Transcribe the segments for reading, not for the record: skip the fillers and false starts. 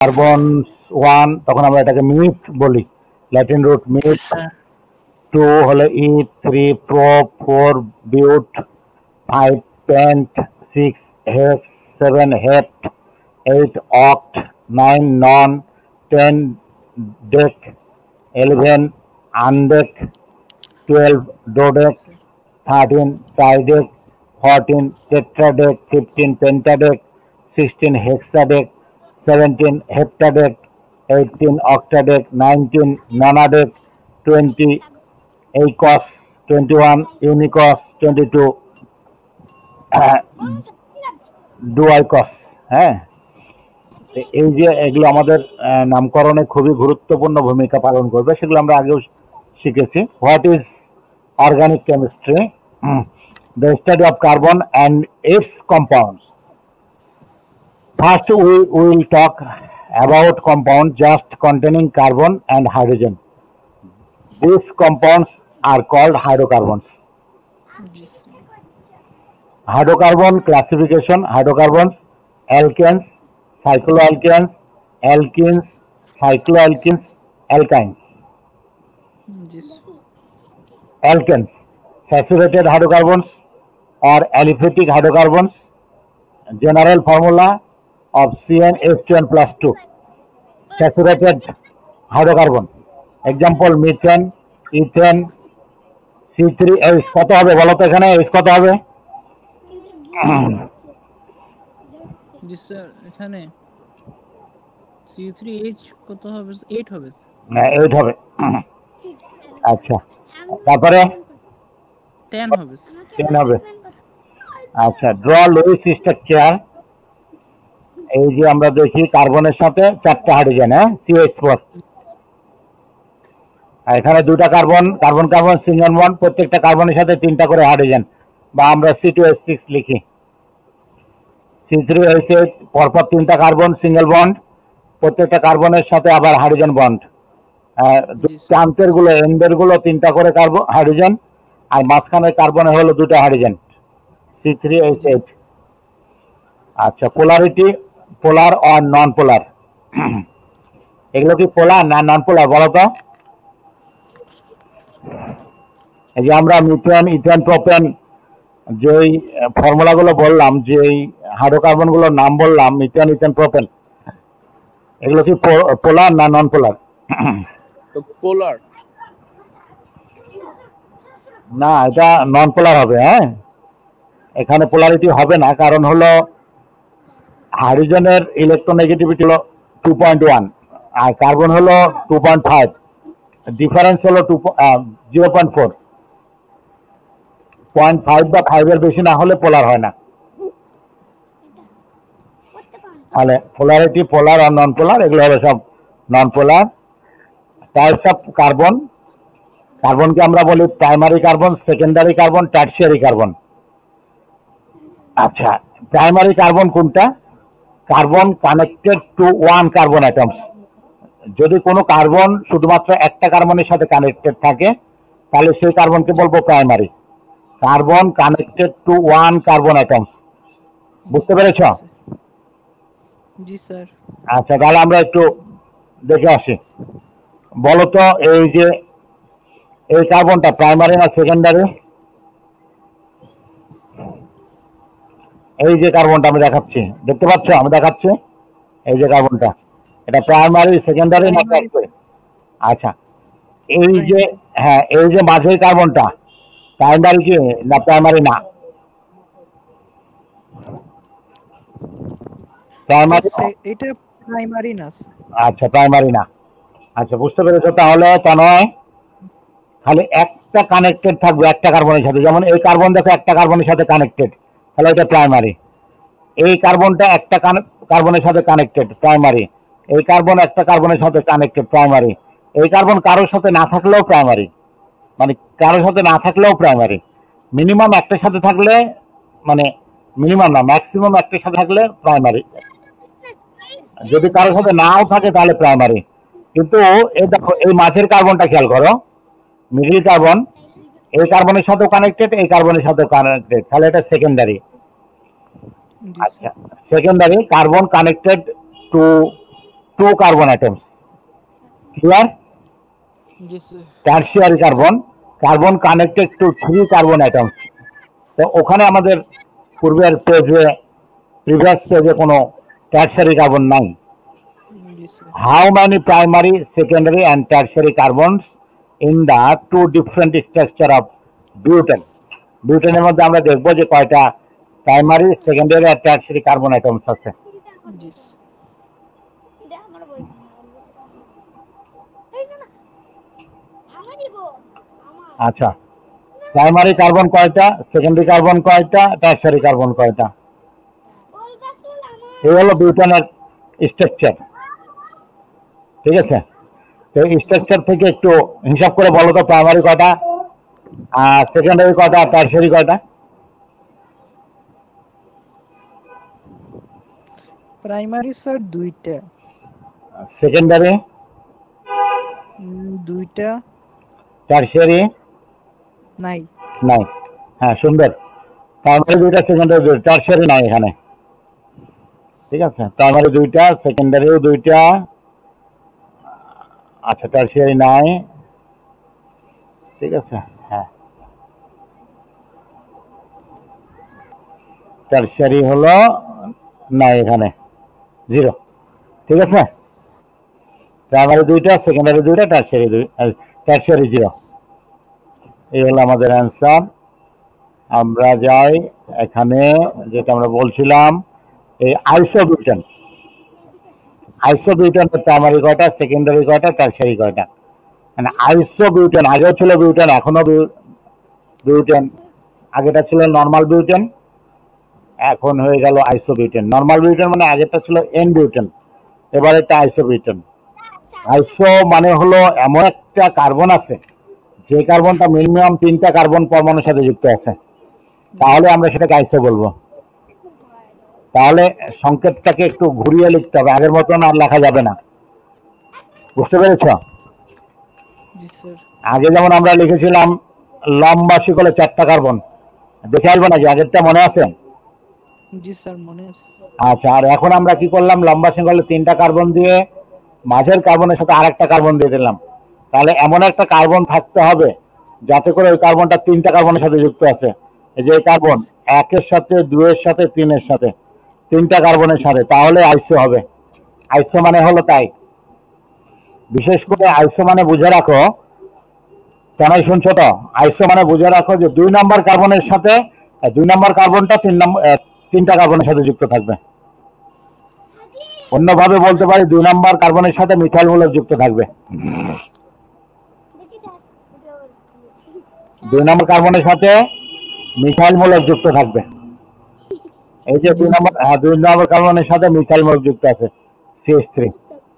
Carbon 1 তখন আমরা এটাকে মিথ বলি, ল্যাটিন রুট মিথ। 2 হলো eth, 3 prop, 4 but, 5 pent, 6 hex, 7 hept, 8 oct, 9 non, 10 dec, 11 undec, 12 dodec, 13 tridec, 14 tetradec, 15 pentadec, 16 hexadec, 17 heptadec, 18 octadec, 19 nonadec, 20 ACOS, 21 unicos, 22 ডুয়াইকস। হ্যাঁ, এই যে এগুলো আমাদের নামকরণে খুবই গুরুত্বপূর্ণ ভূমিকা পালন করবে, সেগুলো আমরা আগেও শিখেছি। What is organic chemistry? The study of carbon and its compounds. First, we will talk about compounds just containing carbon and hydrogen. These compounds are called hydrocarbons. Hydrocarbon classification: hydrocarbons, alkanes, cycloalkanes, alkenes, cycloalkenes, alkynes. Alkanes, saturated hydrocarbons or aliphatic hydrocarbons. General formula of CnH2n plus 2. Saturated hydrocarbon. Example: methane, ethane, C3H কত হবে বলো তো, এখানে H কত হবে? জি sir, এখানে C3H কত হবে? 8 হবে। না, 8 হবে। আচ্ছা, তারপরে 10 হবে। 10 হবে। আচ্ছা, ড্র লুইস স্ট্রাকচার। এই যে আমরা দেখি কার্বনের সাথে 4টা হাইড্রোজেন, হ্যাঁ, CH4। আর এখানে 2টা carbon, carbon carbon single bond, প্রত্যেকটা কার্বনের সাথে 3টা করে হাইড্রোজেন, বা আমরা C2H6 লিখি। C3H8 পরপর 3টা কার্বন সিঙ্গেল বন্ড, প্রত্যেকটা কার্বনের সাথে আবার হাইড্রোজেন বন্ড। প্রান্তের গুলো, এন্ডের গুলো 3টা করে কার্বন হাইড্রোজেন, আর মাঝখানের কার্বনে হলো 2টা হাইড্রোজেন, C3H8। আচ্ছা, পোলারিটি: পোলার আর নন পোলার। এগুলো কি পোলার না নন পোলার বলো তো? এই যে আমরা মিথেন, ইথেন, প্রোপেন যেই ফর্মুলাগুলো বললাম, যেই হাইড্রোকার্বন গুলোর নাম বললাম, মিথেন, ইথেন, প্রোপেন, এগুলো কি পোলার না নন পোলার? পোলার। না, এটা নন পোলার হবে। হ্যাঁ, এখানে পোলারিটি হবে না, কারণ হলো হাইড্রোজেনের ইলেকট্রোনেগেটিভিটি হলো 2.1 আর কার্বন হলো 2.5, ডিফারেন্স হলো 0.4। 0.5 বা 5 এর বেশি না হলে পোলার হয় না। তাহলে পোলারিটি, পোলার আর নন পোলার, এগুলো হলো সব নন পোলার। টাইপস অফ কার্বন: কার্বনকে আমরা বলি primary carbon, secondary carbon, tertiary carbon. আচ্ছা, প্রাইমারি কার্বন কোনটা? Carbon connected to one carbon atoms. যদি কোনো কার্বন শুধুমাত্র একটা কার্বনের সাথে কানেক্টেড থাকে, তাহলে সেই কার্বনকে বলবো primary. Carbon connected to one carbon atoms. বুঝতে পেরেছ? জি স্যার। আচ্ছা, তাহলে আমরা একটু দেখে আসি। বলো তো, এই যে এই কার্বনটা প্রাইমারি না সেকেন্ডারি? এই যে কার্বনটা আমি দেখাচ্ছি, দেখতে পাচ্ছ? আমি দেখাচ্ছি এই যে কার্বনটা, এটা প্রাইমারি, সেকেন্ডারি না টার্সিয়ারি? আচ্ছা, এই যে, হ্যাঁ, এই যে মাঝের কার্বনটা প্রাইমারি কি না প্রাইমারি না? প্রাইমারি, এটা প্রাইমারি না। আচ্ছা, প্রাইমারি না। আচ্ছা, বুঝতে পেরেছো? তাহলে তা নয়, খালি একটা কানেক্টেড থাকবে একটা কার্বনের সাথে। যেমন এই কার্বন দেখো একটা কার্বনের সাথে কানেক্টেড, তাহলে এটা প্রাইমারি। এই কার্বনটা একটা কার্বনের সাথে কানেক্টেড, প্রাইমারি। এই কার্বন একটা কার্বনের সাথে কানেক্টেড, প্রাইমারি। এই কার্বন কারোর সাথে না থাকলেও প্রাইমারি, মানে কারোর সাথে না থাকলেও প্রাইমারি। মিনিমাম একটার সাথে থাকলে, মানে মিনিমাম না, ম্যাক্সিমাম একটার সাথে থাকলে প্রাইমারি। যদি কারোর সাথে নাও থাকে তাহলে প্রাইমারি। কিন্তু এই দেখো, এই মাঝের কার্বনটা খেয়াল করো, মিডল কার্বন, এই কার্বনের সাথেও কানেক্টেড, এই কার্বনের সাথেও কানেক্টেড, তাহলে এটা সেকেন্ডারি। আচ্ছা, secondary carbon connected to 2 carbon atoms. Clear? G sir. Tertiary carbon connected to 3 carbon atoms. তো ওখানে আমাদের previous পেজে কোনো tertiary carbon নাই। জি sir. How many primary, secondary and tertiary carbons in the two different structure of butane? Butane এর মধ্যে আমরা দেখবো যে কয়টা প্রাইমারি, সেকেন্ডারি আর টারশিয়ারি কার্বন অ্যাটমস আছে। জি স্যার। আচ্ছা, প্রাইমারি কার্বন কয়টা, সেকেন্ডারি কার্বন কয়টা, টারশিয়ারি কার্বন কয়টা? এই হলো বিউটেনের স্ট্রাকচার। ঠিক আছে, তো স্ট্রাকচার থেকে একটু হিসাব করে বলো তো প্রাইমারি কয়টা, আর সেকেন্ডারি কয়টা, টারশিয়ারি কয়টা? প্রাইমারি স্যার 2টা, সেকেন্ডারি 2টা, টারশিয়ারি নাই। নাই। হ্যাঁ, সুন্দর। প্রাইমারি 2টা, সেকেন্ডারি 2টা, টারশিয়ারি নাই এখানে। ঠিক আছে, প্রাইমারি 2টা, সেকেন্ডারিও 2টা, আচ্ছা টারশিয়ারি নাই। ঠিক আছে, হ্যাঁ টারশিয়ারি হলো নাই এখানে, 0। ঠিক আছে, প্রাইমারি 2টা, সেকেন্ডারি 2টা, টারশিয়ারি 0। এই হলো আমাদের অ্যান্সার। আমরা যাই এখানে, যেটা আমরা বলছিলাম, এই আইসোবিউটেন। আইসোবিউটেনের প্রাইমারি কয়টা, সেকেন্ডারি কয়টা, টারশিয়ারি কয়টা? মানে আইসোবিউটেন, আগেও ছিল বিউটেন, এখনো বিউটেন। আগেটা ছিল নর্মাল বিউটেন, এখন হয়ে গেল আইসোবিউটেন। নর্মাল বিউটেন মানে আগেরটা ছিল এন বিউটেন, এবার এটা আইসোবিউটেন। আইসো মানে হলো এমন একটা কার্বন আছে যে কার্বনটা মিনিমাম 3টা কার্বন পরমাণুর সাথে যুক্ত আছে, তাহলে আমরা সেটাকে আইসো বলবো। তাহলে সংকেতটাকে একটু ঘুরিয়ে লিখতে হবে, আগের মতন আর লেখা যাবে না। বুঝতে পেরেছ? জি স্যার। আগে যেমন আমরা লিখেছিলাম লম্বা শিকলে 4টা কার্বন, দেখে আসবো নাকি? আগেরটা মনে আছে? জি স্যার, মনে আছে। আচ্ছা, আর এখন আমরা কি করলাম, লম্বা শিকলে 3টা কার্বন দিয়ে মাঝের কার্বনের সাথে আরেকটা কার্বন দিয়ে দিলাম। তাহলে এমন একটা কার্বন থাকতে হবে যাতে করে ওই কার্বনটা 3টা কার্বনের সাথে যুক্ত আছে। এই যে কার্বন 1-এর সাথে, 2-এর সাথে, 3-এর সাথে, 3টা কার্বনের সাথে, তাহলে আইসো হবে। আইসো মানে হলো তাই। বিশেষ করে আইসো মানে বুঝে রাখো, কেন শুনছো তো, আইসো মানে বুঝে রাখো যে 2 নম্বর কার্বনের সাথে 2 নম্বর কার্বনটা 3টা কার্বনের সাথে যুক্ত থাকবে। অন্যভাবে বলতে পারি 2 নম্বর কার্বনের সাথে মিথাইল মূলক যুক্ত থাকবে। 2 নম্বর কার্বনের সাথে মিথাইল মূলক যুক্ত থাকবে। এই যে 2 নম্বর কার্বনের সাথে মিথাইল মূলক যুক্ত আছে, CH3,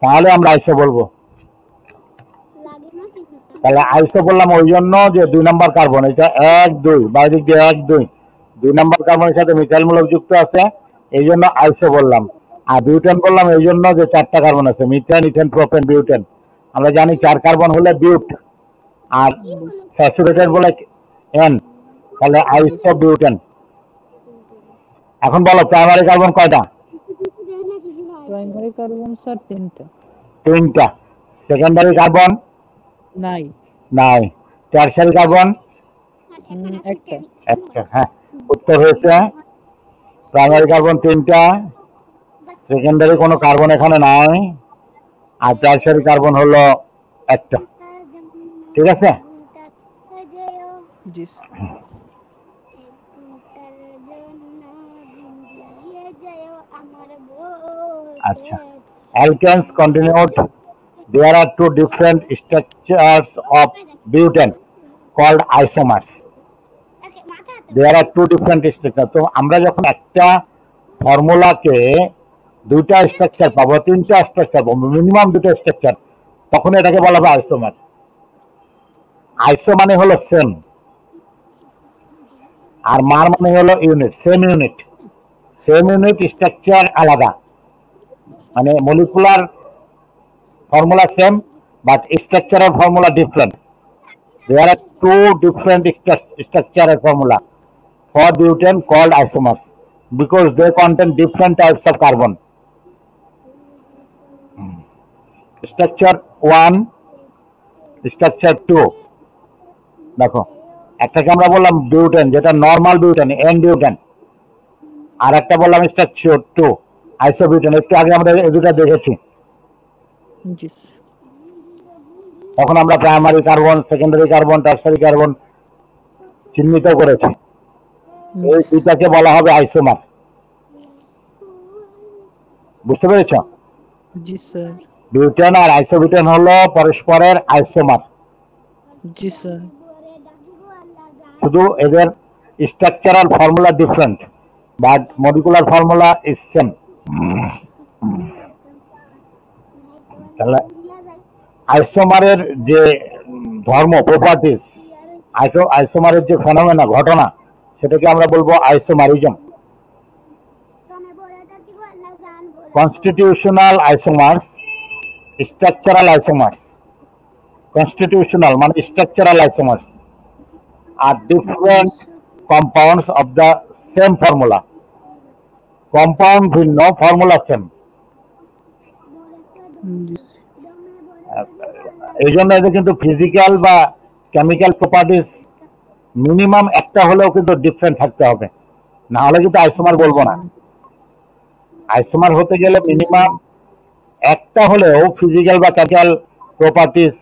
তাহলে আমরা আইসো বলবো। তাহলে আইসো বললাম ওই জন্য যে 2 নম্বর কার্বন, এটা 1 2 বাইরে দিয়ে 1 2 2 নম্বর কার্বনের সাথে মিথাইল মূলক যুক্ত আছে, এই জন্য আইসো বললাম। আর বিউটেন বললাম এই জন্য যে 4টা কার্বন আছে, মিথেন, ইথেন, প্রোপেন, বিউটেন। আমরা জানি 4 কার্বন হলে বিউট, আর স্যাচুরেটেড বলে এন, তাহলে আইসো বিউটেন। এখন বলো প্রাইমারি কার্বন কয়টা? প্রাইমারি কার্বন স্যার 3টা। 3টা। সেকেন্ডারি কার্বন নাই। নাই। টারশিয়ারি কার্বন 1টা। 1টা। হ্যাঁ, উত্তর হয়েছে প্রাইমারি কার্বন 3টা, সেকেন্ডারি কোনো কার্বন এখানে নাই, আর টারশিয়ারি কার্বন হলো 1টা। ঠিক আছে? জি। আচ্ছা, alkanes continued. There are 2 different structures of butane called isomers. There are 2 different structures. তো আমরা যখন একটা ফর্মুলাকে 2টা স্ট্রাকচার পাবো, 3টা স্ট্রাকচার পাবো, মিনিমাম 2টা স্ট্রাকচার, তখন এটাকে বলা হবে আইসোমার। আইসো মানে হলো সেম, আর মার মানে হলো unit, same unit. Same unit, structure আলাদা, মানে molecular formula same but structural formula different. There are 2 different structural formula for butane called isomers because they contain different types of carbon. Structure 1, structure 2। দেখো, একটাকে আমরা বললাম butane, যেটা normal butane, N butane. আর একটা বললাম structure 2, isobutane. একটু আগে আমরা এই দুটো দেখেছি। জি তখন আমরা primary carbon, secondary carbon, tertiary carbon চিহ্নিত করেছি। এই দুটাকে বলা হবে আইসোমার। বুঝতে পেরেছ? জি স্যার। বিউটেন আর আইসোবিউটেন হলো পরস্পরের আইসোমার। জি স্যার। শুধু এদের structural formula different, but molecular formula is same. তাহলে আইসোমারের যে ধর্ম, প্রপার্টিজ, আইসোমারের যে ফেনোমেনা, ঘটনা, সেটাকে আমরা বলবো isomerism. Constitutional isomers, structural isomers. Constitutional মানে স্ট্রাকচারাল আইসোমার্স আর different compounds of the same formula. Compound ভিন্ন, ফর্মুলা সেম। এই জন্য এদের কিন্তু ফিজিক্যাল বা কেমিক্যাল প্রপার্টিস মিনিমাম একটা হলেও কিন্তু ডিফারেন্ট থাকতে হবে, না হলে কিন্তু আইসোমার বলবো না। আইসোমার হতে গেলে মিনিমাম একটা হলেও ফিজিক্যাল বা কেমিক্যাল প্রপার্টিস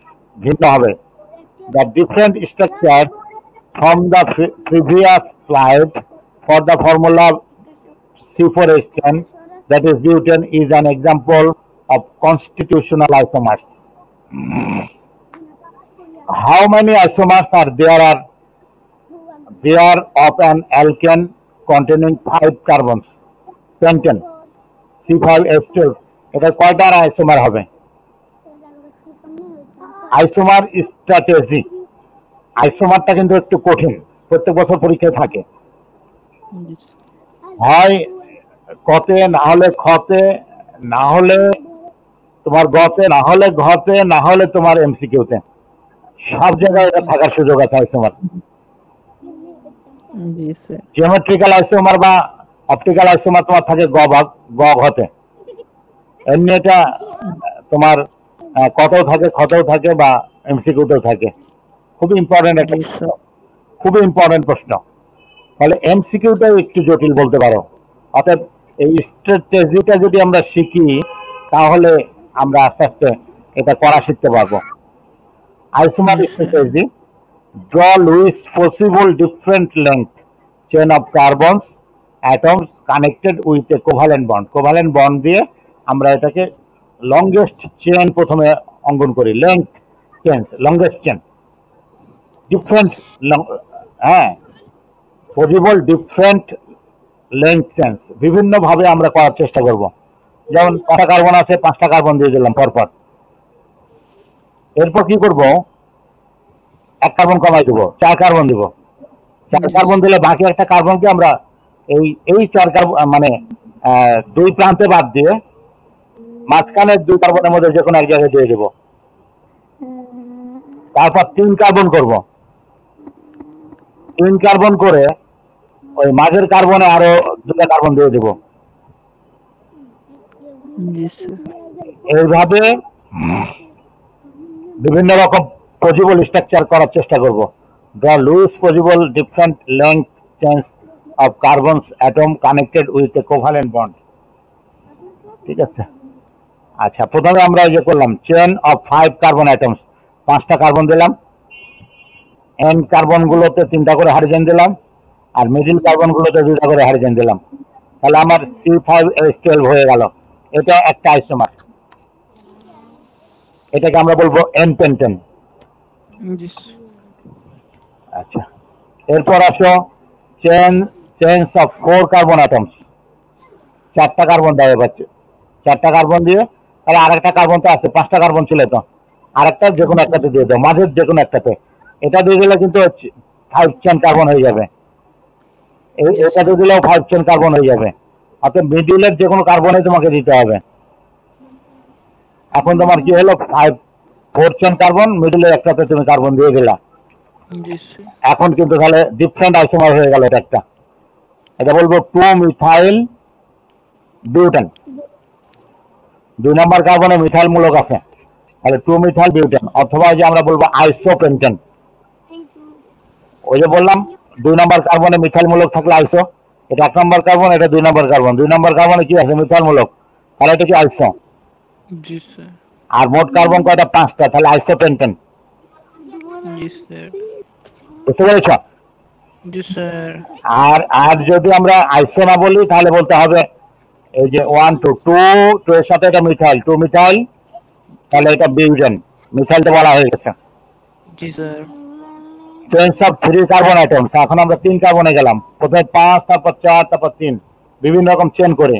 ভিন্ন হবে। The different structure from the previous slide for the formula C4H10, that is butane, is an example of constitutional isomers. How many isomers are there of an alkane containing 5 carbons? Pentane, C5H12. এটা কয়টার isomer হবে? Isomer strategy. আইসোমারটা কিন্তু একটু কঠিন, প্রত্যেক বছর পরীক্ষায় থাকে। হয় কতে, না হলে খতে, না হলে তোমার গতে, না হলে ঘতে, না হলে তোমার এমসিকিউতে। সব জায়গায় এটা থাকার সুযোগ আছে আইসোমার। জিওমেট্রিক্যাল আইসোমার বা অপটিক্যাল আইসোমার তোমার থাকে গ ঘতে। এমনি এটা তোমার কতেও থাকে, খতেও থাকে, বা এমসিকিউতেও থাকে। খুবই ইম্পর্টেন্ট একটা প্রশ্ন, খুবই ইম্পর্টেন্ট প্রশ্ন। তাহলে এমসিকিউটাও একটু জটিল বলতে পারো। অর্থাৎ এই স্ট্র্যাটেজিটা যদি আমরা শিখি, তাহলে আমরা আস্তে আস্তে এটা করা শিখতে পারবো। Isomer strategy: draw list possible different length chain of carbons atoms connected with a covalent bond. Covalent bond দিয়ে আমরা এটাকে লংগেস্ট চেন প্রথমে অঙ্কন করি। Length chain, longest chain, different, হ্যাঁ, পসিবল ডিফারেন্ট লেংথ চেঞ্জ বিভিন্ন ভাবে আমরা করার চেষ্টা করব। যেমন 5টা কার্বন আছে, 5টা কার্বন দিয়ে দিলাম পরপর। এরপর কি করব? 1 কার্বন কমাই দেবো, 4 কার্বন দিব। 4 কার্বন দিলে বাকি একটা কার্বনকে আমরা এই 4 কার্বন মানে 2 প্রান্তে বাদ দিয়ে মাঝখানে 2 কার্বনের মধ্যে যে কোনো এক জায়গায় দিয়ে দেবো। তারপর 3 কার্বন করব। 3 কার্বন করে ওই মাঝের কার্বনে আরো 2টা কার্বন দিয়ে দেব। এইভাবে বিভিন্ন রকম পসিবল স্ট্রাকচার করার চেষ্টা করব। The loose possible different length change of carbons atom connected with a covalent bond. ঠিক আছে। আচ্ছা, প্রথমে আমরা যে করলাম চেন অফ 5 কার্বন অ্যাটমস, 5টা কার্বন দিলাম। এন কার্বন গুলোতে 3টা করে হাইড্রোজেন দিলাম, আর মিডিল কার্বন গুলোতে 2টা করে হাইড্রোজেন দিলাম। তাহলে আমার C5H12 হয়ে গেল। এটা একটা আইসোমার, এটাকে আমরা বলবো এন পেন্টেন। আচ্ছা, এরপর আসো চেঞ্জ অফ 4 কার্বন অ্যাটমস। 4টা কার্বন দেওয়া হচ্ছে, 4টা কার্বন দিয়ে তাহলে আরেকটা কার্বন তো আছে, 5টা কার্বন ছিল, তো আরেকটা যে কোনো একটাতে দিয়ে দাও, মাঝের যে কোনো একটাতে। এটা দিয়ে দিলে কিন্তু 5 চেন কার্বন হয়ে যাবে। এটা দিয়ে দিলেও 5 চেন কার্বন হয়ে যাবে। অর্থাৎ মিডিলের যে কোনো কার্বনে তোমাকে দিতে হবে। এখন তোমার কি হলো? 4 চেন কার্বন, মিডিলের একটাতে তুমি কার্বন দিয়ে দিলা। এখন কিন্তু তাহলে ডিফারেন্ট আইসোমার হয়ে গেল। এটা একটা, এটা বলবো 2 মিথাইল বিউটেন। 2 নম্বর কার্বনে মিথাইল মূলক আছে, তাহলে 2 মিথাইল বিউটেন, অথবা ওই যে আমরা বলবো আইসোপেন্টেন। ওই যে বললাম 2 নম্বর কার্বনে মিথাইল মূলক থাকলে আইসো, এটা 1 নম্বর কার্বন, এটা 2 নম্বর কার্বন, 2 নম্বর কার্বনে কি আছে মিথাইল মূলক, তাহলে এটা কি আইসো। জি স্যার। আর মোট কার্বন কয়টা, 5টা, তাহলে আইসোপেন্টেন। জি স্যার। বুঝতে পেরেছ? জি স্যার। আর আর যদি আমরা আইসো না বলি তাহলে বলতে হবে এই যে 1 2 2 এর সাথে এটা মিথাইল, 2 মিথাইল, তাহলে এটা বিউটেন, মিথাইলটা বলা হয়ে গেছে। জি sir. Change of 3 carbon atoms, এখন আমরা 3 কার্বনে গেলাম, প্রথমে 5, তারপর 4, তারপর 3, বিভিন্ন রকম চেন করে,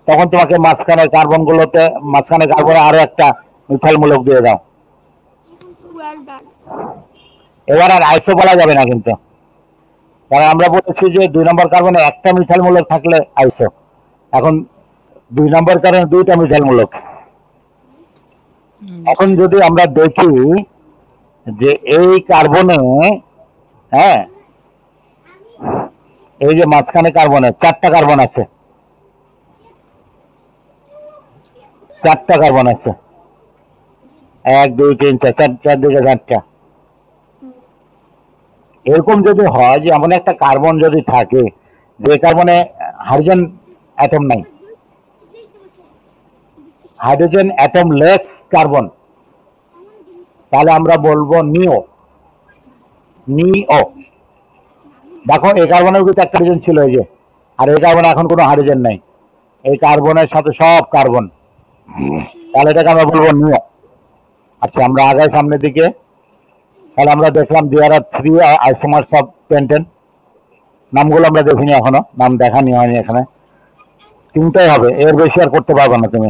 তখন তোমাকে মাঝখানে কার্বনগুলোতে, মাঝখানে কার্বনে আরো একটা মিথাইল মূলক দিয়ে দাও। এবার আর আইসো বলা যাবে না কিন্তু, কারণ আমরা বলেছি যে 2 নম্বর কার্বনে একটা মিথাইল মূলক থাকলে আইসো, এখন 2 নম্বর কার্বনে 2টা মিথাইল মূলক। এখন যদি আমরা দেখি যে এই কার্বনে, হ্যাঁ, এই যে মাঝখানে কার্বনে 4টা কার্বন আছে, 4টা কার্বন আছে, 1 2 3 4, 4 দিকে 4টা। এরকম যদি হয় যে এমন একটা কার্বন যদি থাকে যে কার্বনে হাইড্রোজেন অ্যাটম নাই, হাইড্রোজেন অ্যাটম লেস কার্বন, তাহলে আমরা বলবো নিও। নিও, দেখো এই কার্বনের কিন্তু একটা হাইড্রোজেন ছিল, এই যে, আর এই কার্বনে এখন কোনো হাইড্রোজেন নাই, এই কার্বনের সাথে সব কার্বন, তাহলে এটাকে আমরা বলবো নিও। আচ্ছা, আমরা আগাই সামনের দিকে, তাহলে আমরা দেখলাম দেয়ার আর 3 আইসোমার্স অফ পেন্টেন। নামগুলো আমরা দেখিনি এখনো, নাম দেখানি হয়নি এখানে, 3টাই হবে, এর বেশি আর করতে পারবে না। তুমি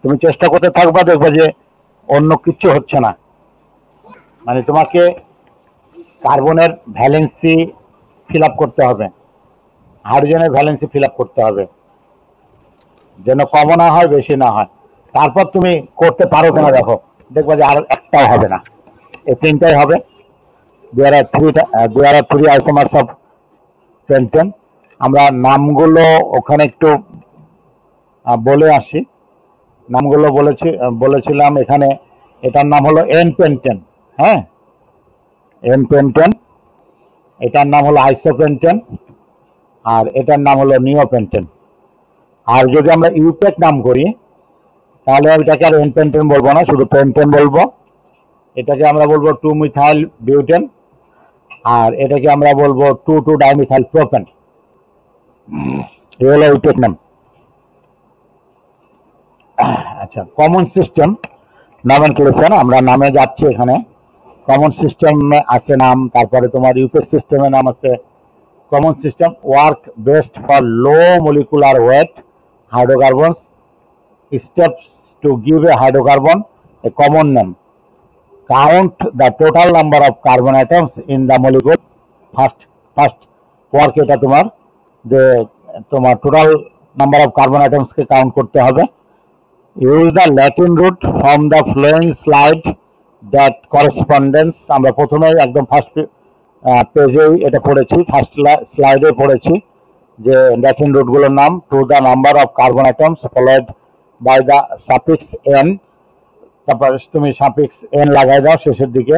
তুমি চেষ্টা করতে থাকবা, দেখবে যে অন্য কিচ্ছু হচ্ছে না। মানে তোমাকে কার্বনের ভ্যালেন্সি ফিল আপ করতে হবে, হাইড্রোজেনের ভ্যালেন্সি ফিল আপ করতে হবে, যেন কম না হয়, বেশি না হয়। তারপর তুমি করতে পারো কিনা দেখো, দেখবা যে আর একটাও হবে না, এই 3টাই হবে। দেয়ার আর 3 আইসোমার্স অফ পেন্টেন। আমরা নামগুলো ওখানে একটু বলে আসি। নামগুলো বলেছিলাম এখানে, এটার নাম হলো এন পেন্টেন, হ্যাঁ, এন পেন্টেন, এটার নাম হলো আইসোপেন্টেন, আর এটার নাম হলো নিওপেন্টেন। আর যদি আমরা ইউপেক নাম করি তাহলে এটাকে আর এন পেন্টেন বলবো না, শুধু পেন্টেন বলবো। এটাকে আমরা বলবো 2 মিথাইল বিউটেন, আর এটাকে আমরা বলবো 2 2 ডাইমিথাইল প্রোপেন। এই হলো ইউপেক নাম। আচ্ছা, কমন সিস্টেম নমেনক্লেচার, আমরা নামে যাচ্ছি এখানে। কমন সিস্টেমে আছে নাম, তারপরে তোমার ইউপেক সিস্টেমের নাম আছে। Common system work best for low molecular weight hydrocarbons, steps to give a hydrocarbon a common name, count the total number of carbon atoms in the molecule, first work এটা তোমার যে তোমার total number of carbon atoms K count করতে হবে। use the Latin root from the flowing slide that correspondence, আমরা প্রথমে একদম first পেজেই এটা পড়েছি, ফার্স্ট স্লাইডে পড়েছি যে ল্যাটিন রুট গুলোর নাম, to the number of carbon atoms followed by the suffix ane, তারপর তুমি সাফিক্স এন লাগাই দাও শেষের দিকে।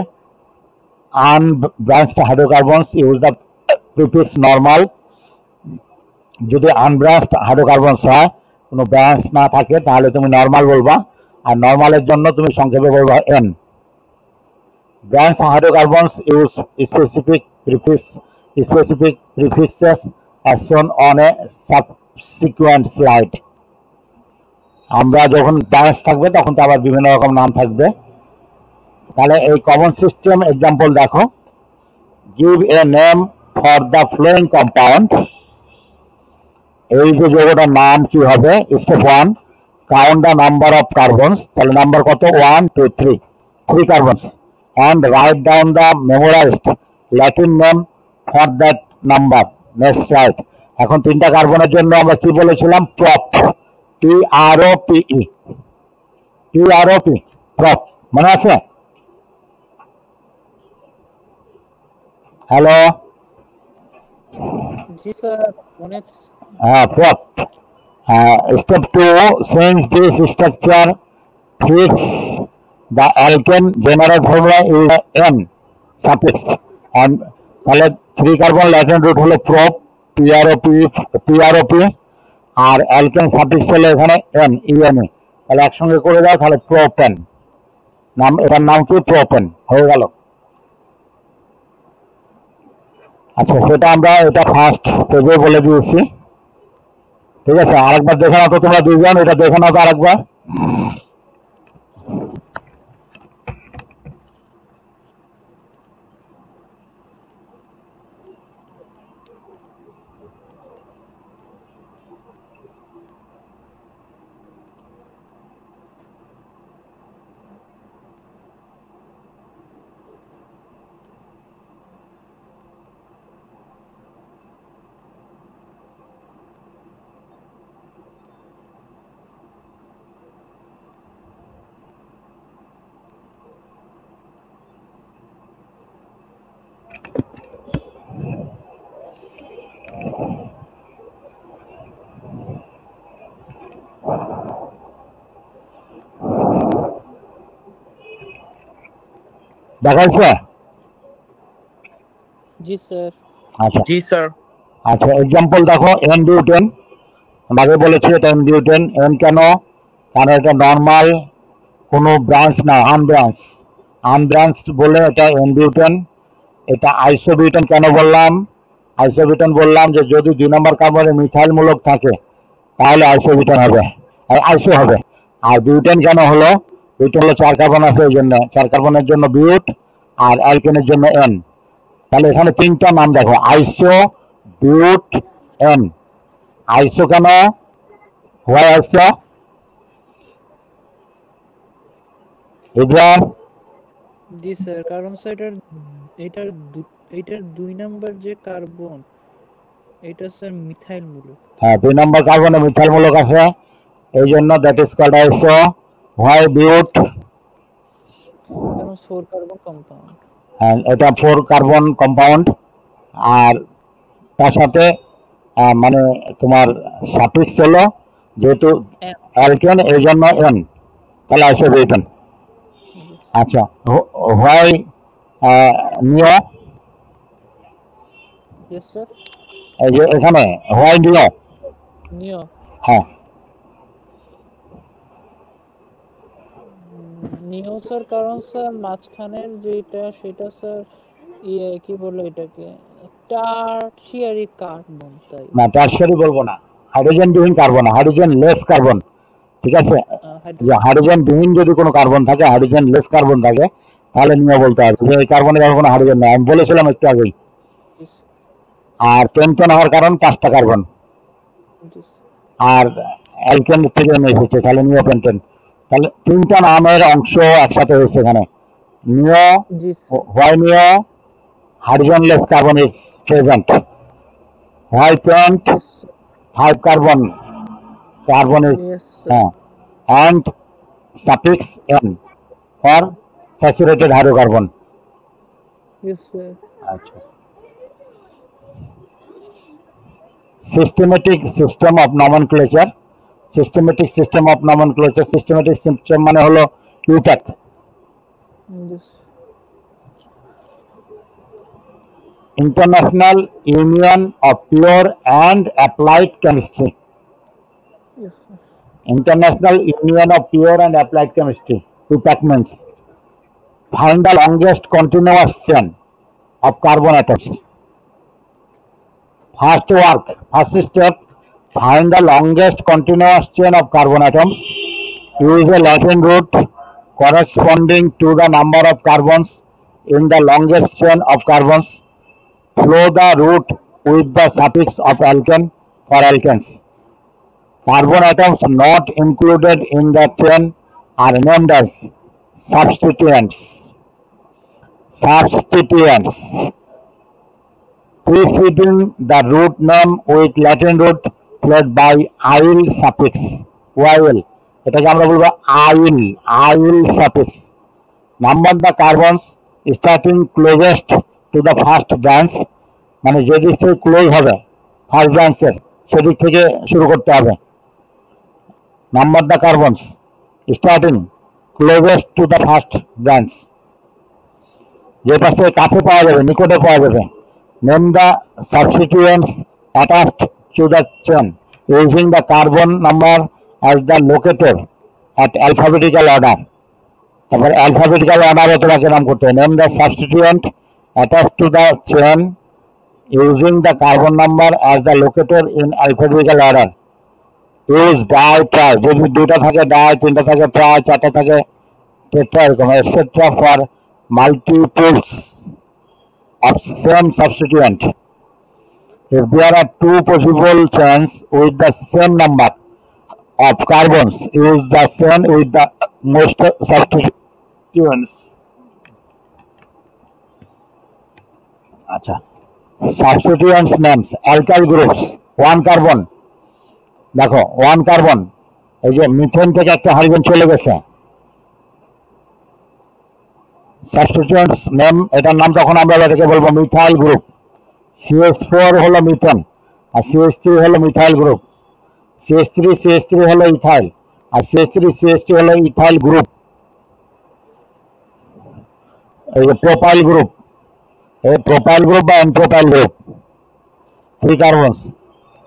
Unbranched hydrocarbons use the prefix normal, যদি আনব্রাঞ্চড হাইড্রোকার্বনস হয়, কোনো ব্রাঞ্চ না থাকে, তাহলে তুমি নরমাল বলবা, আর নরমালের জন্য তুমি সংক্ষেপে বলবা n. Branch hydrocarbons use specific prefixes as shown on a subsequent slide. আমরা যখন ব্রাঞ্চ থাকবে তখন তো আবার বিভিন্ন রকম নাম থাকবে। তাহলে এই কমন সিস্টেম এক্সাম্পল দেখো, give a name for the following compound, এই যে যৌগটার নাম কি হবে। Step 1, count the number of carbons, তাহলে নাম্বার কত, 1 2 3 carbons, and write down the memorized Latin name for that number. Next slide. এখন 3টা কার্বনের জন্য আমরা কি বলেছিলাম, প্রপ, PROPE, প্রপ, মনে আছে? হ্যালো, জি স্যার, মনে আছে। হ্যাঁ, prop. Step 2, since this structure fits the alkane general formula is n suffix and তাহলে 3 কার্বন ল্যাটিন রুট হলো প্রপ PROP আর অ্যালকেন সাফিক্স হলো এখানে n ENA তাহলে একসঙ্গে করে দাও তাহলে প্রোপেন নাম এটার নাম কি প্রোপেন হয়ে গেল। আচ্ছা সেটা আমরা এটা ফার্স্ট পেজে বলে দিয়েছি ঠিক আছে। আরেকবার দেখে নাও তো তোমরা দুইজন, এটা দেখে নাও তো আরেকবার। দেখাইছে? জি স্যার। আচ্ছা জি স্যার। আচ্ছা এক্সাম্পল দেখো এন বিউটেন, আগে বলেছি এটা এন বিউটেন। এন কেন? কারণ এটা নর্মাল কোনো ব্রাঞ্চ না, আনব্রাঞ্চ বলে এটা এন বিউটেন। এটা আইসোবিউটেন কেন বললাম? আইসোবিউটেন বললাম যে যদি 2 নম্বর কার্বনে মিথাইল মূলক থাকে তাহলে আইসোবিউটেন হবে, আইসো হবে। আর বিউটেন কেন হলো? বিউটেন হলো 4 কার্বন আছে ওই জন্য, 4 কার্বনের জন্য বিউট আর অ্যালকেনের জন্য এন। তাহলে এখানে 3টা নাম দেখো, আইসো, বিউট, এন। আইসো কেন? হোয়াই আইসো? ইব্রাহিম? জি স্যার, কারণ স্যার এটার 2 নাম্বার যে কার্বন এটা স্যার মিথাইল মূলক। হ্যাঁ 2 নম্বর কার্বনে মিথাইল মূলক আছে এই জন্য দ্যাট ইজ কল্ড আইসো। হোয়াই বিউট? কারণ 4 কার্বন কম্পাউন্ড। হ্যাঁ এটা 4 কার্বন কম্পাউন্ড আর তার সাথে মানে তোমার সাফিক্স হলো যেহেতু অ্যালকেন এই জন্য এন, তাহলে আইসোবিউটেন। আচ্ছা হোয়াই নিও? Yes sir. এই যে এখানে হোয়াই নিও। হ্যাঁ নিও স্যার কারণ স্যার মাঝখানের যেটা সেটা স্যার কি বলে এটাকে টারশিয়ারি কার্বন, তাই না টারশিয়ারি বলবো না, হাইড্রোজেন বিহীন কার্বন, হাইড্রোজেন লেস কার্বন। ঠিক আছে, যে হাইড্রোজেন বিহীন যদি কোনো কার্বন থাকে, হাইড্রোজেন লেস কার্বন থাকে তাহলে নিয়ে বলতে হবে যে এই কার্বনের কোনো হাইড্রোজেন নেই, আমি বলেছিলাম একটু আগেই। আর পেন্টেন হওয়ার কারণ 5টা কার্বন আর অ্যালকেন থেকে এসেছে তাহলে নিও পেন্টেন। তাহলে 3টা নামের অংশ একসাথে হয়েছে এখানে। Neo, why neo, hydrogenless carbon is present. Why pent, 5 carbon is and suffix n for saturated hydrocarbon. Yes sir. আচ্ছা systematic system of nomenclature, systematic system মানে হলো UPAC। Yes. International Union of Pure and Applied Chemistry. Yes sir. International Union of Pure and Applied Chemistry, UPAC means find the longest continuous chain of carbon atoms. First step, find the longest continuous chain of carbon atoms. Use a Latin root corresponding to the number of carbons in the longest chain of carbons. Flow the root with the suffix of alkane for alkanes. Carbon atoms not included in the chain are named as substituents. Preceding the root name with Latin root followed by il suffix. YL. এটাকে আমরা বলবো il suffix. Number the carbons starting closest to the first branch, মানে যেদিক থেকে close হবে first ব্রাঞ্চের সেদিক থেকে শুরু করতে হবে। Number the carbons starting closest to the first branch, যেটা থেকে কাছে পাওয়া যাবে, নিকটে পাওয়া যাবে। Name the substituents attached to the chain using the carbon number as the locator at alphabetical order. তারপর অ্যালফাবেটিক্যাল অর্ডারে তোমাকে নাম করতে হবে। Name the substituent attached to the chain using the carbon number as the locator in alphabetical order. Use di tri, যদি দুটা থাকে die, তিনটা থাকে ট্রাই, চারটা থাকে টেট্রা, এরকম etcetera for multiples of same substituent. If there are two possible chains with the same number of carbons, use the chain with the most substituents. আচ্ছা, substituents names, alkyl groups, one carbon, দেখো one carbon, এই যে methane থেকে একটা hydrogen চলে গেছে, সাবস্টিটিউয়েন্টস name, এটার নাম তখন আমরা এটাকে বলবো মিথাইল গ্রুপ। CH4 হলো মিথেন, আর CH3 হলো মিথাইল গ্রুপ। CH3 হলো ইথাইল, আর CH3 হলো ইথাইল গ্রুপ। এই যে প্রোপাইল গ্রুপ, এই প্রোপাইল গ্রুপ বা এনপ্রোপাইল গ্রুপ, 3 কার্বনস।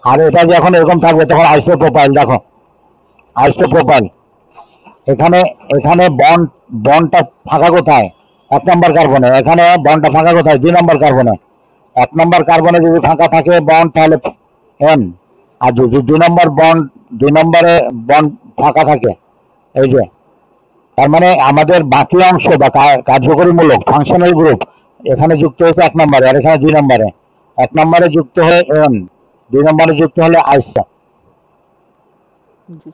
আর এটা যখন এরকম থাকবে তখন আইসোপ্রোপাইল। দেখো আইসোপ্রোপাইল, এখানে এখানে বন্ডটা ফাঁকা কোথায়? 1 নম্বর কার্বনে। এখানে বন্ডটা ফাঁকা কোথায়? 2 নম্বর কার্বনে। 1 নম্বর কার্বনে যদি ফাঁকা থাকে বন্ড, তাহলে এন। আর যদি 2 নম্বরে বন্ড ফাঁকা থাকে, এই যে, তার মানে আমাদের বাকি অংশ বা কার্যকরীমূলক ফাংশনাল গ্রুপ এখানে যুক্ত হয়েছে 1 নম্বরে, আর এখানে 2 নম্বরে। 1 নম্বরে যুক্ত হয়ে এন, 2 নম্বরে যুক্ত হলে আইসো। জি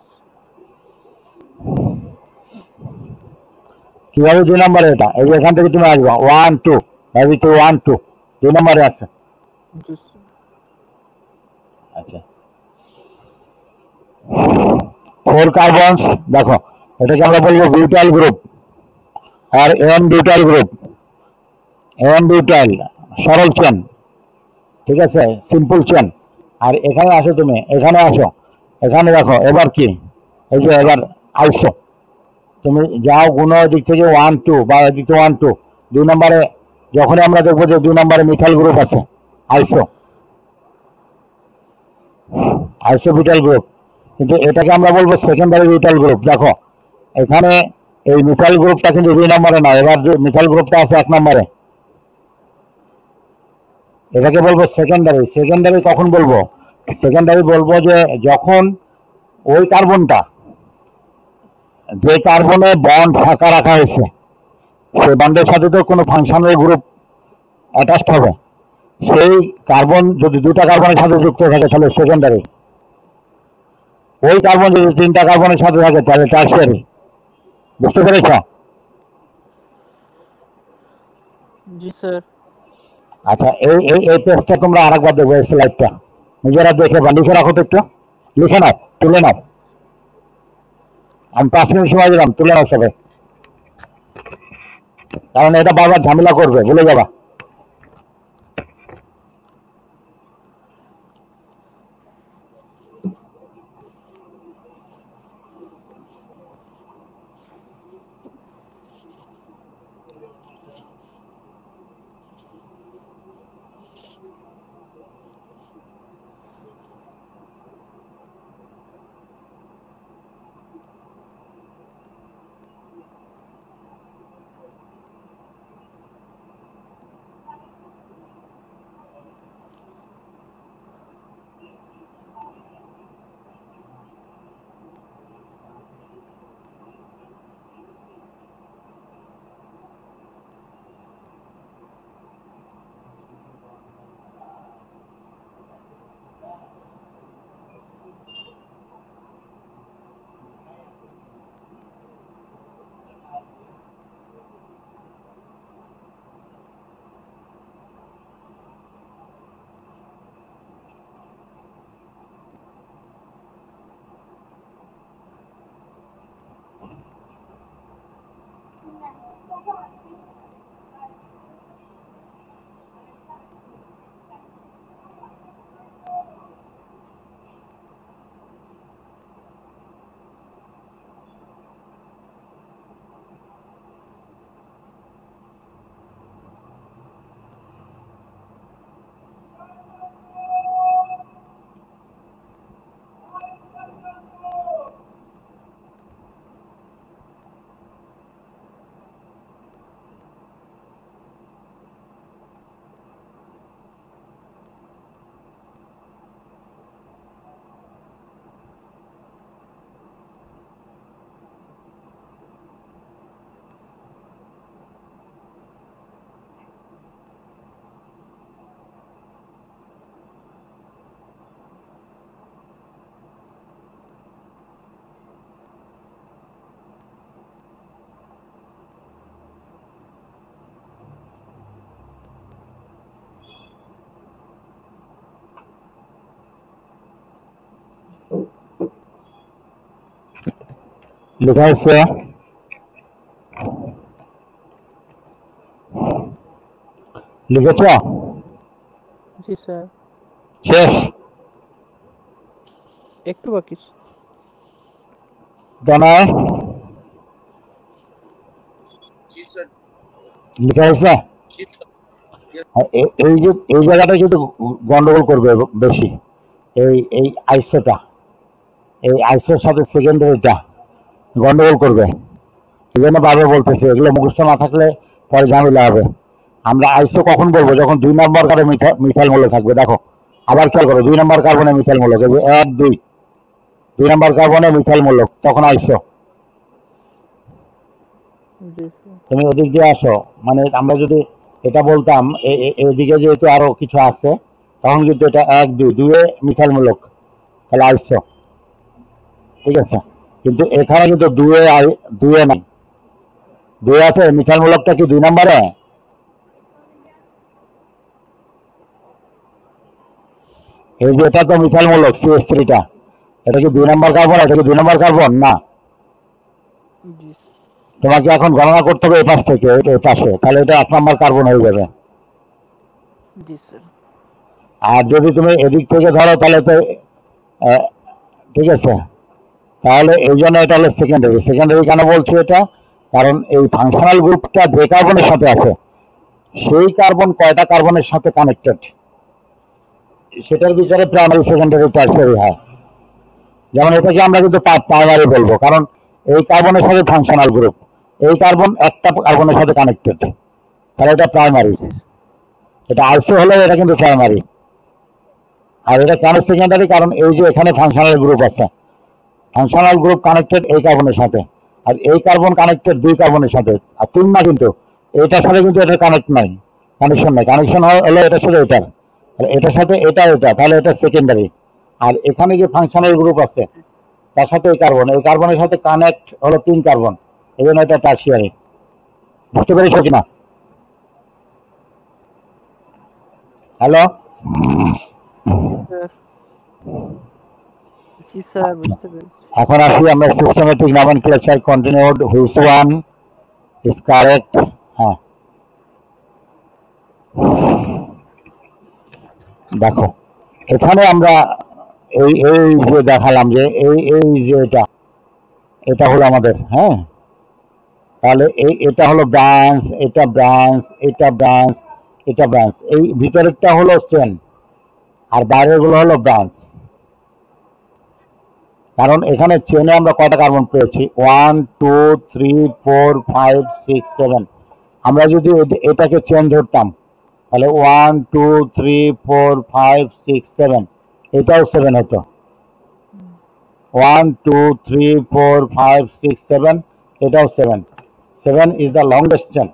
কিভাবে 2 নম্বরে? এটা এই যে এখান থেকে তুমি আসবে 1 2, ভাবি তো 1 2 2 নম্বরে আছে। জি আচ্ছা, 4 কার্বনস, দেখো এটাকে আমরা বলবো বিউটাইল গ্রুপ আর n butyl group. N butyl সরল চেন, ঠিক আছে, সিম্পল চেন। আর এখানে আসো, তুমি এখানে আসো, এখানে দেখো এবার কি, এই যে এবার আইসো, তুমি যাও গুণ দিক থেকে 1 2 বা এদিক থেকে 1 2, 2 নম্বরে যখনই আমরা দেখবো যে 2 নম্বরে মিথাইল গ্রুপ আছে, আইসো, আইসোবিউটাইল গ্রুপ। কিন্তু এটাকে আমরা বলবো সেকেন্ডারি বিউটাইল গ্রুপ। দেখো এখানে এই মিথাইল গ্রুপটা কিন্তু 2 নম্বরে না, এবার মিথাইল গ্রুপটা আছে 1 নম্বরে, এটাকে বলবো সেকেন্ডারি। সেকেন্ডারি কখন বলবো? সেকেন্ডারি বলবো যে যখন ওই কার্বনটা, যে কার্বনে বন্ড ফাঁকা রাখা হয়েছে, সেই বন্ডের সাথে তো কোনো ফাংশনাল গ্রুপ অ্যাটাচড হবে, সেই কার্বন যদি 2টা কার্বনের সাথে যুক্ত থাকে তাহলে সেকেন্ডারি। ওই কার্বন যদি 3টা কার্বনের সাথে থাকে তাহলে টারশিয়ারি। বুঝতে পেরেছ? জি স্যার। আচ্ছা, এই পেজটা তোমরা আরেকবার দেখবে, এই স্লাইডটা নিজেরা দেখে বা লিখে রাখো তো, একটু লিখে নাও, তুলে নাও। আমি 5 মিনিট সময় দিলাম, তুলে নাও সবাই, কারণ এটা বারবার ঝামেলা করবে, ভুলে যাবা। লেখা হচ্ছে লিখেছ জি স্যার, শেষ একটু বাকি। জানায় জি স্যার। লেখা হয়েছে জি স্যার। এই যে এই জায়গাটা কিন্তু গন্ডগোল করবে বেশি এই এই আইসোটা এই আইসোর সাথে সেকেন্ডারিটা গন্ডগোল করবে এই জন্য বারবার বলতেছে এগুলো মুখস্থ না থাকলে পরে ঝামেলা হবে আমরা আইসো কখন বলবো যখন 2 নম্বর কার্বনে মিথাইল মৌল থাকবে দেখো আবার খেয়াল করো 2 নম্বর কার্বনে মিথাইল মৌল এই যে 1 2 2 নম্বর কার্বনে মিথাইল মৌল তখন আইসো জি স্যার, তুমি ওদিক দিয়ে আসো মানে আমরা যদি এটা বলতাম এদিকে যেহেতু আরো কিছু আছে তখন কিন্তু এটা 1 2 2-এ মিথাইল মূলক তাহলে আইসো ঠিক আছে কিন্তু এখানে কিন্তু 2-এ নাই 2 আছে মিথাইল মূলকটা কি 2 নম্বরে এই যে এটা তো মিথাইল মূলক CH3টা এটা কি 2 নম্বর কার্বন এটা কি 2 নম্বর কার্বন না জি তোমাকে এখন গণনা করতে হবে এই পাশ থেকে এই পাশে তাহলে এটা 1 নম্বর কার্বন হয়ে যাবে জি স্যার, আর যদি তুমি এদিক থেকে ধরো তাহলে তো আহ, ঠিক আছে তাহলে এই জন্য এটা হলো সেকেন্ডারি কেন বলছি এটা কারণ এই ফাংশনাল গ্রুপটা যে কার্বনের সাথে আছে সেই কার্বন কয়টা কার্বনের সাথে কানেক্টেড সেটার বিচারে প্রাইমারি সেকেন্ডারি টারশিয়ারি হয় যেমন এটাকে আমরা কিন্তু প্রাইমারি বলবো কারণ এই কার্বনের সাথে ফাংশনাল গ্রুপ এই কার্বন একটা কার্বনের সাথে কানেক্টেড তাহলে এটা প্রাইমারি এটা আইসো হলে এটা কিন্তু প্রাইমারি আর এটা কেন সেকেন্ডারি কারণ এই যে এখানে ফাংশনাল গ্রুপ আছে ফাংশনাল গ্রুপ কানেক্টেড এই কার্বনের সাথে আর এই কার্বন কানেক্টেড 2 কার্বনের সাথে আর 3 না কিন্তু এটার সাথে কিন্তু এটা কানেক্ট নাই কানেকশন নাই কানেকশন হলো এটার সাথে এটার আর এটার সাথে এটা তাহলে এটা সেকেন্ডারি আর এখানে যে ফাংশনাল গ্রুপ আছে তার সাথে এই কার্বনের সাথে কানেক্ট হলো 3 কার্বন এই জন্য এটা টারশিয়ারি বুঝতে পেরেছো কিনা হ্যালো স্যার, জি স্যার, বুঝতে পেরেছি। এখন আসি আমরা systematic nomenclature continued which one is correct হ্যাঁ দেখো এখানে আমরা এই এই যে দেখালাম যে এই যে এটা হলো আমাদের হ্যাঁ তাহলে এটা হলো ব্রাঞ্চ এটা ব্রাঞ্চ এটা ব্রাঞ্চ এটা ব্রাঞ্চ এই ভিতরেরটা হলো চেন আর বাইরের গুলো হলো ব্রাঞ্চ কারণ এখানে চেনে আমরা কয়টা কার্বন পেয়েছি 1 2 3 4 5 6 7 আমরা যদি এটাকে চেন ধরতাম তাহলে 1 2 3 4 5 6 7 এটাও 7 হতো 1 2 3 4 5 6 7 এটাও 7 7 ইজ দ্য লংগেস্ট চেন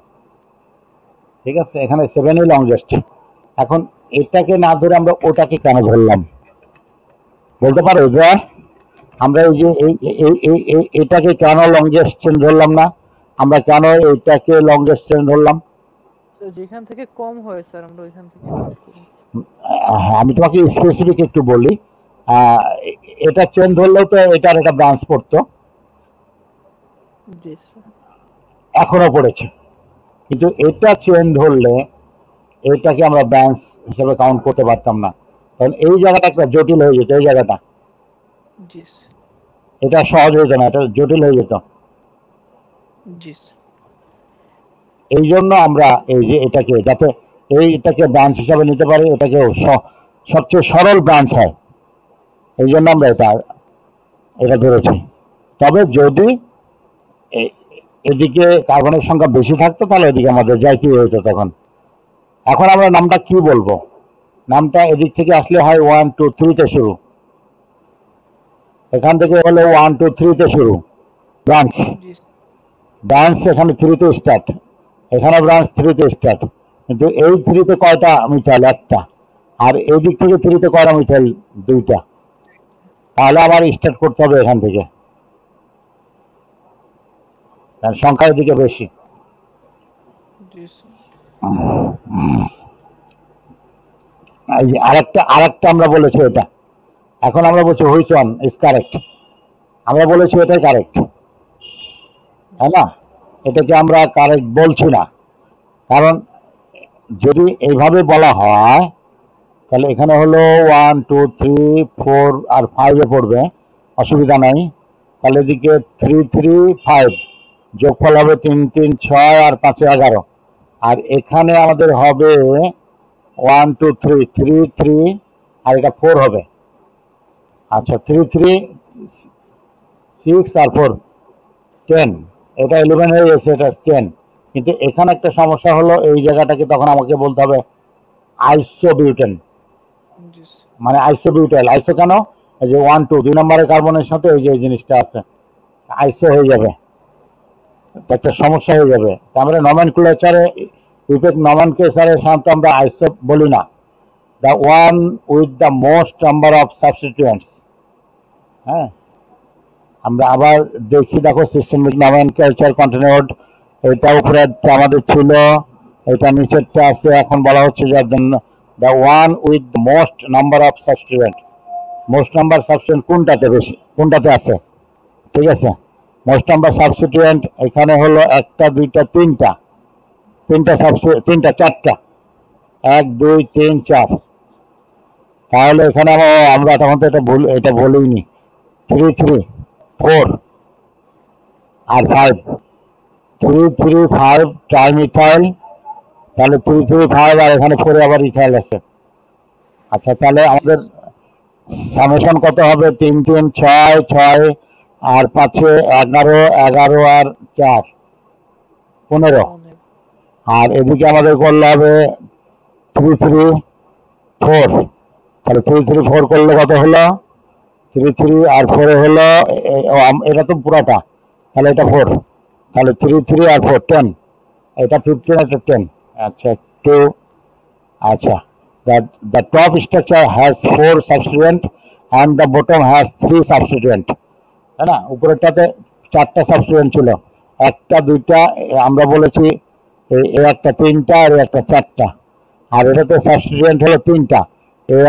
ঠিক আছে এখানে 7ই লংগেস্ট এখন এটাকে না ধরে আমরা ওটাকে কেন ধরলাম বলতে পারো যে আমরা এই যে এটাকে কেন লংগেস্ট চেন ধরলাম না আমরা কেন এটাকে লংগেস্ট চেন ধরলাম স্যার, যেখান থেকে কম হয় স্যার আমরা ওইখান থেকে আমি তোমাকে স্পেসিফিক একটু বলি আহ, এটা চেন ধরলেও তো এটার একটা ব্রাঞ্চ পড়তো জি স্যার, এখনো পড়েছে কিন্তু এটা চেন ধরলে এটাকে আমরা ব্রাঞ্চ হিসেবে কাউন্ট করতে পারতাম না কারণ এই জায়গাটা একটা জটিল হয়ে যেত এই জায়গাটা জি স্যার, এটা সহজ হয়ে যেত না এটা জটিল হয়ে যেত জি স্যার, এই জন্য আমরা এই যে এটাকে যাতে এইটাকে ব্রাঞ্চ হিসাবে নিতে পারি এটাকে সবচেয়ে সরল ব্রাঞ্চ হয় এই জন্য আমরা এটা ধরেছি তবে যদি এদিকে কার্বনের সংখ্যা বেশি থাকতো তাহলে এদিকে আমাদের যাই কি হতো তখন এখন আমরা নামটা কি বলবো নামটা এদিক থেকে আসলে হয় 1 2 3-তে শুরু এখান থেকে হলে 1 2 3-তে শুরু ব্রাঞ্চ জি ব্রাঞ্চ এখানে 3-তে স্টার্ট এখানে ব্রাঞ্চ 3-তে স্টার্ট কিন্তু এই 3-তে কয়টা মিথাইল একটা আর এই দিক থেকে 3-তে কয়টা মিথাইল 2টা তাহলে আবার স্টার্ট করতে হবে এখান থেকে কারণ সংখ্যার দিকে বেশি জি স্যার, এই যে আরেকটা আমরা বলেছি এটা এখন আমরা বলছি হুইচ ওয়ান ইজ কারেক্ট আমরা বলেছি এটাই কারেক্ট তাই না? এটাকে আমরা কারেক্ট বলছি না, কারণ যদি এইভাবে বলা হয় তাহলে এখানে হলো 1 2 3 4 আর 5-এ পড়বে, অসুবিধা নাই। তাহলে এদিকে 3 3 5 যোগফল হবে 3 3 6 আর 5 11, আর এখানে আমাদের হবে 1 2 3 3 3 আর এটা 4 হবে। আচ্ছা, 3 3 6 আর 4 10, এটা 11 হয়ে গেছে, এটা 10। কিন্তু এখানে একটা সমস্যা হলো, এই জায়গাটাকে তখন আমাকে বলতে হবে আইসোবিউটেন, জি স্যার। মানে আইসোবিউটাইল। আইসো কেন? এই যে 1 2 নম্বরের কার্বনের সাথে এই যে এই জিনিসটা আছে, আইসো হয়ে যাবে, একটা সমস্যা হয়ে যাবে। তা আমরা নমেনক্লেচারে, ইফেক্ট নমেনক্লেচারে সাধারণত আমরা আইসো বলি না, the one with the most number of substituents. হ্যাঁ, আমরা আবার দেখি, দেখো সিস্টেমিক নমেনক্লেচার কন্টিনিউড, এটা উপরে আমাদের ছিল, এটা নিচেরটা আছে, এখন বলা হচ্ছে যার জন্য the one with the most number of substituent. Most number substituent কোনটাতে বেশি, কোনটাতে আছে? ঠিক আছে, মোস্ট নাম্বার সাবস্টিটিউয়েন্ট এখানে হলো 1টা 2টা 3টা, 3টা 4টা, 1 2 3 4। তাহলে এখানে আমরা তখন তো এটা বলিনি। 3 3 4 আর 5, 3 3 5 ট্রাইমিথাইল, তাহলে 3 3 5 আর এখানে 4 আবার ইথাইল আছে। আচ্ছা, তাহলে আমাদের সামেশন কত হবে? 3 3 6 6 আর 5 11 11 আর 4 15। আর এদিকে আমাদের করলে হবে 3 3 4, তাহলে 3 3 4 করলে কত হলো? 3 3 আর 4 হলো, এটা তো পুরাটা, তাহলে এটা 4, তাহলে 3 3 আর 4 10, এটা 15, এটা 10। আচ্ছা, 2। আচ্ছা, the top structure has 4 substituent and the bottom has 3 substituent, তাই না? উপরেরটাতে 4টা সাবস্টিটিউয়েন্ট ছিল, 1টা 2টা আমরা বলেছি, এই একটা 3টা আর একটা 4টা, আর এটাতে সাবস্টিটিউয়েন্ট হলো 3টা, এই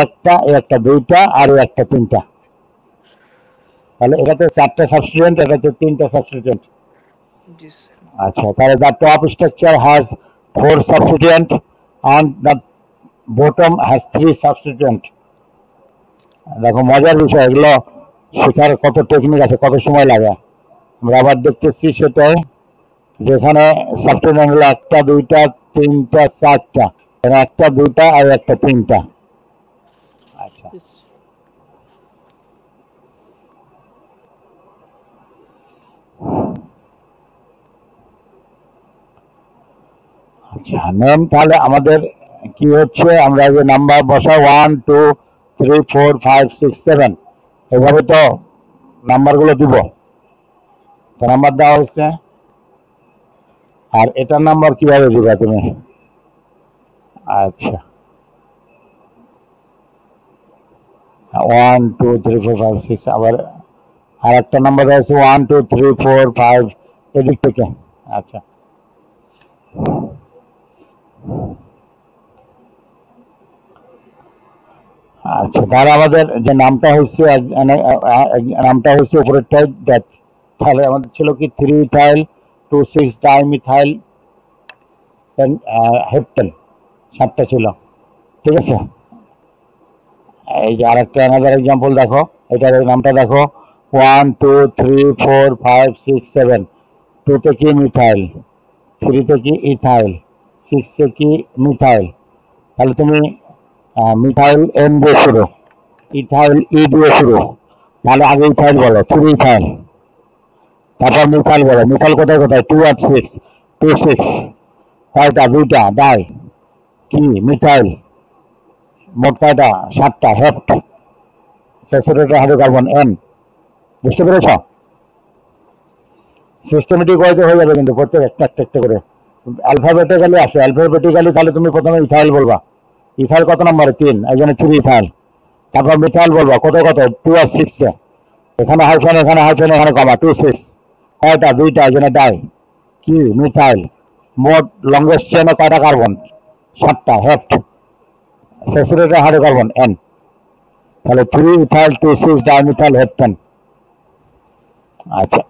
একটা 2টা আর একটা 3টা। তাহলে এটাতে 4টা সাবস্টিটিউয়েন্ট, এটাতে 3টা সাবস্টিটিউয়েন্ট। জি স্যার। আচ্ছা, তাহলে the top structure has 4 substituent and the bottom has 3 substituent। দেখো মজার বিষয়, এগুলো শেখার কত টেকনিক আছে, কত সময় লাগে। আমরা আবার দেখতেছি সেটাই, যেখানে সাবস্টিটিউয়েন্ট হলো 1টা 2টা 3টা 4টা, এখানে 1টা 2টা আর একটা 3টা। আচ্ছা, জি স্যার। আচ্ছা নেন, তাহলে আমাদের কি হচ্ছে, আমরা যে নাম্বার বসাই 1 2 3 4 5 6 7, এভাবে তো নাম্বারগুলো দিব, তো নাম্বার দেওয়া হয়েছে। আর এটার নাম্বার কিভাবে দিবা তুমি? আচ্ছা, 1 2 3 4 5 6, আবার আর একটা নাম্বার আছে 1 2 3 4 5 এদিক থেকে। আচ্ছা, আচ্ছা, তাহলে আমাদের যে নামটা হয়েছে নামটা হয়েছে উপরেরটাই, তাহলে আমাদের ছিল কি 3 ইথাইল 2 6 ডাইমিথাইল হেপ্টেন, 7টা ছিল। ঠিক আছে, এই যে আরেকটা অ্যানাদার এক্সাম্পল দেখো, এটার নামটা দেখো 1 2 3 4 5 6 7, 2তে কি মিথাইল, 3তে কি ইথাইল, 6-এ কি মিথাইল। তাহলে তুমি মিথাইল এন দিয়ে শুরু, ইথাইল ই দিয়ে শুরু, তাহলে আগে ইথাইল বলো, 3 ইথাইল, তারপর মিথাইল বলো। মিথাইল কোথায় কোথায়? 2 আর 6, 2 6, কয়টা? 2টা ডাই, কি মিথাইল, মোট কয়টা? 7টা হেপ্ট, স্যাচুরেটেড হাইড্রোকার্বন এন। বুঝতে পেরেছ? সিস্টেমেটিক ওয়াইতে হয়ে যাবে, কিন্তু প্রত্যেক একটা একটা একটা করে অ্যালফাবেটিক্যালি আসে। অ্যালফাবেটিক্যালি তাহলে তুমি প্রথমে ইথাইল বলবা, ইথাইল কত নম্বরে? 3, এই জন্য 3 ইথাইল। তারপর মিথাইল বলবা, কত কত? 2 আর 6-এ, এখানে হাইফেন, এখানে হাইফেন, এখানে কমা, 2 6, কয়টা? 2টা, এই জন্য ডাই, কি মিথাইল। মোট লংগেস্ট চেনে কয়টা কার্বন? 7টা হেপ্ট, স্যাচুরেটেড হাইড্রোকার্বন এন। তাহলে 3 ইথাইল 2 6 ডাইমিথাইল হেপ্টেন। আচ্ছা,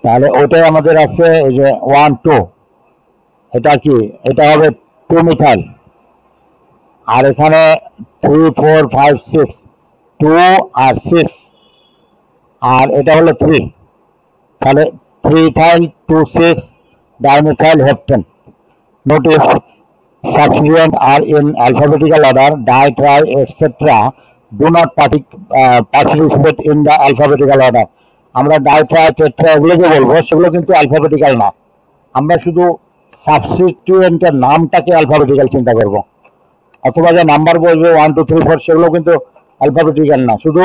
তাহলে ওটাই আমাদের আছে এই যে 1 2, এটা কি, এটা হবে 2 মিথাইল। আর এখানে 3 4 5 6, 2 আর 6, আর এটা হলো 3, তাহলে 3 ethyl 2 6 dimethyl heptane. Notice substituent are in alphabetical order, di, tri, etc. do not participate in the alphabetical order. আমরা ডাই ট্রাই টেট্রা এগুলো যে বলবো সেগুলো কিন্তু অ্যালফাবেটিক্যাল না, আমরা শুধু সাবস্টিটিউয়েন্টের নামটাকে অ্যালফাবেটিক্যাল চিন্তা করব। অথবা যে নাম্বার বলবে 1 2 3 4 সেগুলো কিন্তু অ্যালফাবেটিক্যাল না, শুধু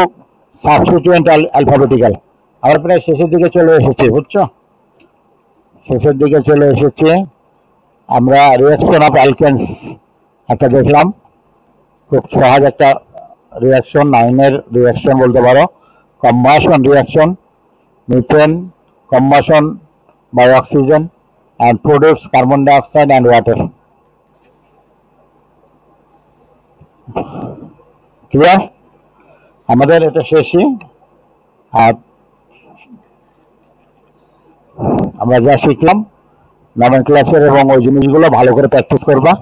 সাবস্টিটিউয়েন্ট অ্যালফাবেটিক্যাল। আমরা প্রায় শেষের দিকে চলে এসেছি, বুঝছো, শেষের দিকে চলে এসেছি। আমরা রিয়াকশন অফ অ্যালকেনস একটা দেখলাম, খুব সহজ একটা রিয়াকশন, 9-এর রিয়াকশন বলতে পারো। Combustion reaction, methane combustion by oxygen and produce carbon dioxide and water. Clear? আমাদের এটা শেষই। আর আমরা যা শিখলাম নবম ক্লাসের এবং ওই জিনিসগুলো ভালো করে প্র্যাকটিস করবা।